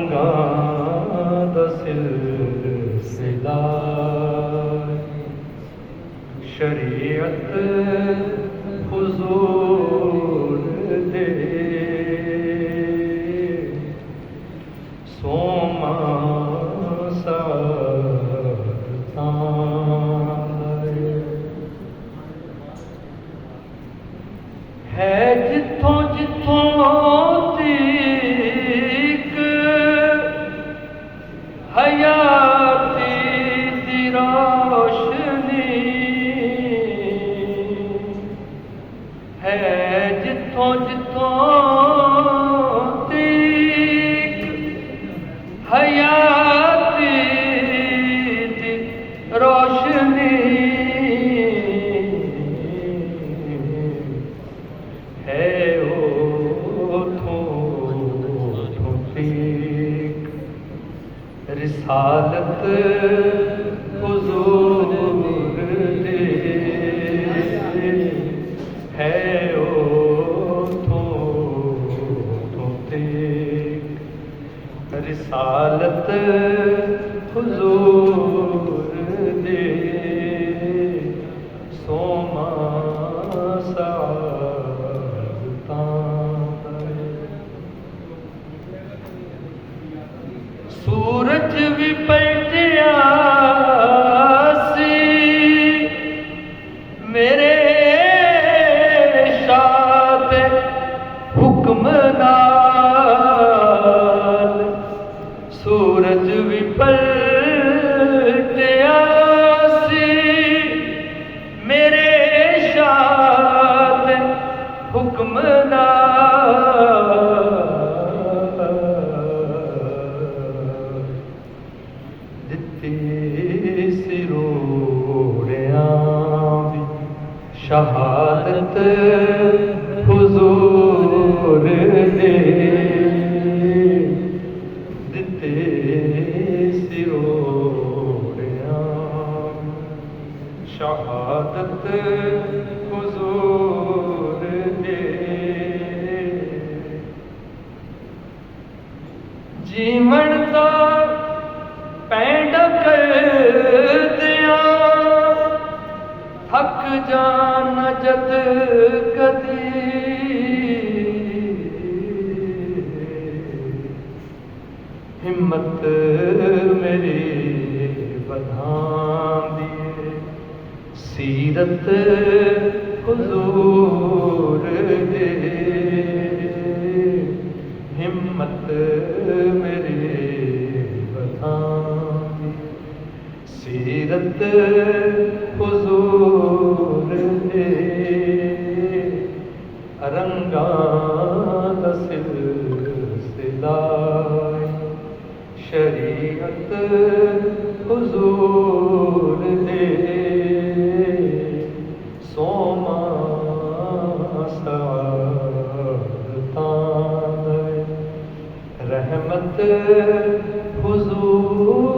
रंगां दा सिलसिला शरीयत हुजूर दे सोमा है जिथों जिथों तक हयाती दी रोशनी है जिथों जिथों तक हयाती दी रोशनी रिसालत हुजूर दे है रिसालत हुजूर दे सोमा सूरज भी पलटिया सी मेरे शाद हुक्म नाल सूरज भी पलटिया सी मेरे शाद हुक्म नाल शहादत हुजूर दे दिते सिरोड़ियां शहादत हुजूर दे जीवन दा पैंड कर दिया थक जान जद कदी हिम्मत मेरी बधांदी सीरत हुजूर दे हिम्मत मेरी बधांदी सीरत हुजूर दे रंगां दा सिलसिला शरीयत हुजूर दे सोमा रहमत हुजूर